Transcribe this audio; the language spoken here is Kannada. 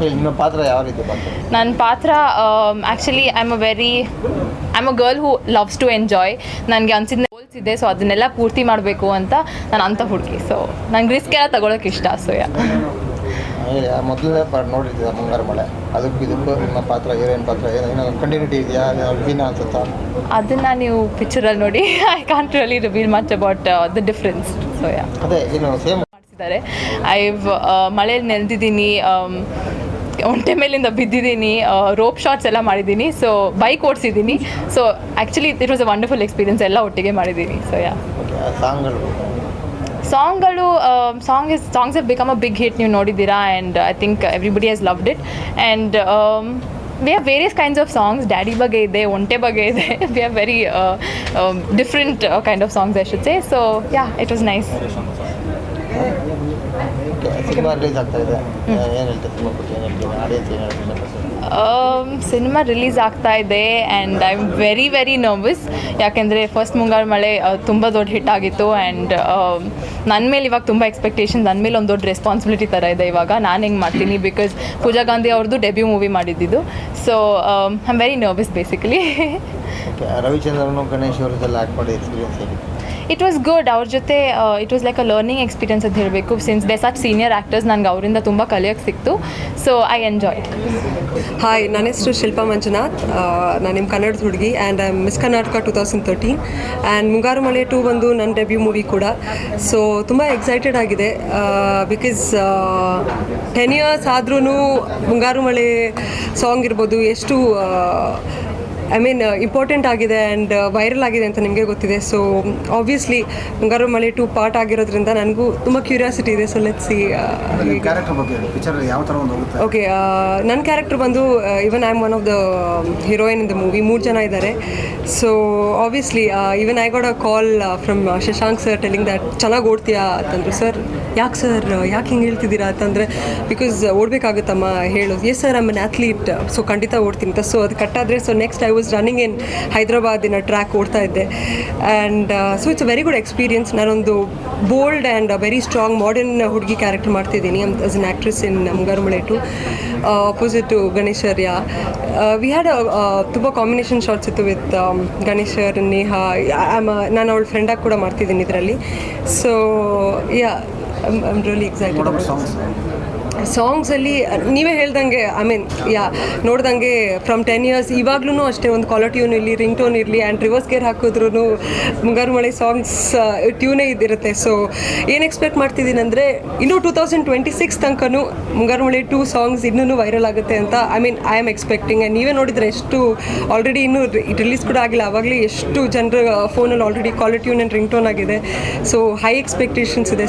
ನಿಮ್ಮ ಪಾತ್ರ ಯಾವ ರೀತಿ ಬಂತು? ನನ್ನ ಪಾತ್ರ actually I am a girl who loves to enjoy. ನನಗೆ ಅನ್ಸಿದ ಗೋಲ್ಸ್ ಇದೆ, ಸೊ ಅದನ್ನೆಲ್ಲ ಪೂರ್ತಿ ಮಾಡಬೇಕು ಅಂತ ನಾನು ಅಂಥ ಹುಡುಗಿ. ಸೊ ನಂಗೆ ರಿಸ್ಕ್ ಎಲ್ಲ ತಗೊಳಕ್ಕೆ ಇಷ್ಟ. ಸೊ ಮೊದಲನೇ ಪಾರ್ಟ್ ನೋಡಿದ್ದೀರಾ ಮುಂಗಾರು ಮಳೆ, ಇದಕ್ಕೂ ನಿಮ್ಮ ಪಾತ್ರ ಹೀರೋಯಿನ್ ಪಾತ್ರ ಏನೋ ಕಂಟಿನ್ಯೂಟಿ ಇದೆಯಾ, ವಿಭಿನ್ನ ಅನ್ಸುತ್ತಾ? ಅದನ್ನು ನೀವು ಪಿಕ್ಚರಲ್ಲಿ ನೋಡಿ. I can't really reveal much about the difference. So ಅದೇ ಏನು ಸೇಮ್ ಮಾಡಿಸಿದ್ದಾರೆ. ಮಳೆಯಲ್ಲಿ ನೆನೆದಿದ್ದೀನಿ, ಒಂಟೆ ಮೇಲಿಂದ ಬಿದ್ದಿದ್ದೀನಿ, ರೋಪ್ ಶಾಟ್ಸ್ ಎಲ್ಲ ಮಾಡಿದ್ದೀನಿ, ಸೊ ಬೈಕ್ ಓಡಿಸಿದ್ದೀನಿ. So actually it was a wonderful experience, ಎಲ್ಲ ಒಟ್ಟಿಗೆ ಮಾಡಿದ್ದೀನಿ. So songs have become a big hit, ನೀವು ನೋಡಿದ್ದೀರಾ. And I think everybody has loved it. And we have various kinds of songs. Daddy ಬಗ್ಗೆ ಇದೆ, ಒಂಟೆ ಬಗ್ಗೆ ಇದೆ. We have very different kind of songs I should say. So it was nice. Cinema release ಆಗ್ತಾ ಇದೆ, ಏನು ಹೇಳ್ತೀವಿ ಸಿನಿಮಾ ಬಗ್ಗೆ? ಏನು ಹೇಳ್ತೀವಿ ಆಡಿಯನ್ಸ್ ಏನು ಹೇಳ್ತೀವಿ? ಸಿನಿಮಾ ರಿಲೀಸ್ ಆಗ್ತಾ ಇದೆ and I am very nervous. ಯಾಕೆಂದರೆ ಫಸ್ಟ್ ಮುಂಗಾರು ಮಳೆ ತುಂಬ ದೊಡ್ಡ ಹಿಟ್ ಆಗಿತ್ತು. ಆ್ಯಂಡ್ ನನ್ನ ಮೇಲೆ ಇವಾಗ ತುಂಬ ಎಕ್ಸ್ಪೆಕ್ಟೇಷನ್, ನನ್ನ ಮೇಲೆ ಒಂದು ದೊಡ್ಡ ರೆಸ್ಪಾನ್ಸಿಬಿಲಿಟಿ ಥರ ಇದೆ ಇವಾಗ. ನಾನು ಹೆಂಗೆ ಮಾಡ್ತೀನಿ, ಬಿಕಾಸ್ ಪೂಜಾ ಗಾಂಧಿ ಅವ್ರದ್ದು ಡೆಬ್ಯೂ ಮೂವಿ ಮಾಡಿದ್ದು. So I am very nervous basically. Ravichandran Ganesh ಅವರದೆಲ್ಲ ಆ್ಯಕ್ಟ್ ಮಾಡಿ ಎಕ್ಸ್ಪೀರಿಯನ್ಸ್ ಹೇಗೆ? It was good. ಅವ್ರ ಜೊತೆ it was like a learning experience ಅಂತ ಹೇಳಬೇಕು. Since they such senior actors, ನನಗೆ ಅವರಿಂದ ತುಂಬ ಕಲಿಯೋಕ್ಕೆ ಸಿಕ್ತು. So I enjoy. ಹಾಯ್, ನನ್ನ ಹೆಸರು ಶಿಲ್ಪಾ ಮಂಜುನಾಥ್. ನಾನು ನಿಮ್ಮ ಕನ್ನಡದ ಹುಡುಗಿ and I am miss Karnataka 2013. And ಮುಂಗಾರು ಮಳೆ 2 ಬಂದು ನನ್ನ ಡೆಬ್ಯೂ ಮೂವಿ ಕೂಡ. ಸೊ ತುಂಬ ಎಕ್ಸೈಟೆಡ್ ಆಗಿದೆ, ಬಿಕಾಸ್ 10 years ಆದ್ರೂ ಮುಂಗಾರು ಮಳೆ ಸಾಂಗ್ ಇರ್ಬೋದು ಎಷ್ಟು ಇಂಪಾರ್ಟೆಂಟ್ ಆಗಿದೆ ಆ್ಯಂಡ್ ವೈರಲ್ ಆಗಿದೆ ಅಂತ ನಿಮಗೆ ಗೊತ್ತಿದೆ. ಸೊ ಆಬ್ವಿಯಸ್ಲಿ ಮುಂಗಾರು ಮಳೆ 2 ಪಾರ್ಟ್ ಆಗಿರೋದ್ರಿಂದ ನನಗೂ ತುಂಬ ಕ್ಯೂರಿಯಾಸಿಟಿ ಇದೆ. So let's see. ಓಕೆ, ನನ್ನ ಕ್ಯಾರೆಕ್ಟರ್ ಬಂದು even I am one of the heroine in the movie. 3 ಜನ ಇದ್ದಾರೆ. So obviously even I got a call from Shashank sir telling that ಚೆನ್ನಾಗಿ ಓಡ್ತೀಯಾ ಅಂತಂದರು. ಸರ್ ಯಾಕೆ ಸರ್, ಯಾಕೆ ಹಿಂಗೆ ಹೇಳ್ತಿದ್ದೀರಾ ಅಂತಂದರೆ, ಬಿಕಾಸ್ ಓಡಬೇಕಾಗುತ್ತಮ್ಮ ಹೇಳು. Yes sir, I am an athlete, so ಖಂಡಿತ ಓಡ್ತೀನಿ ಅಂತ. ಸೊ ಅದು ಕಟ್ಟಾದರೆ so next I was running in ಹೈದ್ರಾಬಾದಿನ ಟ್ರ್ಯಾಕ್ ಓಡ್ತಾ ಇದ್ದೆ. And so it's a very good experience. ನಾನೊಂದು bold and very strong modern ಹುಡುಗಿ ಕ್ಯಾರೆಕ್ಟರ್ ಮಾಡ್ತಿದ್ದೀನಿ as an actress in Mungaru Male 2, opposite to ಗಣೇಶರ್ಯ. ವಿ ಹ್ಯಾಡ್ ತುಂಬ ಕಾಂಬಿನೇಷನ್ ಶಾರ್ಟ್ಸ್ ಇತ್ತು ವಿತ್ ಗಣೇಶರ್, ನೇಹಾ. ನಾನು ಅವಳ ಫ್ರೆಂಡಾಗಿ ಕೂಡ ಮಾಡ್ತಿದ್ದೀನಿ ಇದರಲ್ಲಿ. So I'm really excited. ಸಾಂಗ್ಸಲ್ಲಿ ನೀವೇ ಹೇಳ್ದಂಗೆ ನೋಡ್ದಂಗೆ ಫ್ರಮ್ 10 years ಇವಾಗ್ಲೂ ಅಷ್ಟೇ ಒಂದು ಕಾಲರ್ ಟ್ಯೂನ್ ಇರಲಿ, ರಿಂಗ್ ಟೋನ್ ಇರಲಿ, ಆ್ಯಂಡ್ ರಿವರ್ಸ್ ಗೇರ್ ಹಾಕಿದ್ರೂ ಮುಂಗಾರು ಮಳೆ ಸಾಂಗ್ಸ್ ಟ್ಯೂನೇ ಇದ್ದಿರುತ್ತೆ. ಸೊ ಏನು ಎಕ್ಸ್ಪೆಕ್ಟ್ ಮಾಡ್ತಿದ್ದೀನಿ ಅಂದರೆ ಇನ್ನೂ 2026 ತನಕನೂ ಮುಂಗಾರು ಮಳೆ 2 ಸಾಂಗ್ಸ್ ಇನ್ನೂ ವೈರಲ್ ಆಗುತ್ತೆ ಅಂತ ಐ ಆಮ್ ಎಕ್ಸ್ಪೆಕ್ಟಿಂಗ್. ಆ್ಯಂಡ್ ನೀವೇ ನೋಡಿದರೆ ಎಷ್ಟು ಆಲ್ರೆಡಿ ಇನ್ನೂ ರಿಲೀಸ್ ಕೂಡ ಆಗಿಲ್ಲ, ಆವಾಗಲೇ ಎಷ್ಟು ಜನರ ಫೋನಲ್ಲಿ already caller tune and ringtone ಆಗಿದೆ. ಸೊ ಹೈ ಎಕ್ಸ್ಪೆಕ್ಟೇಷನ್ಸ್ ಇದೆ.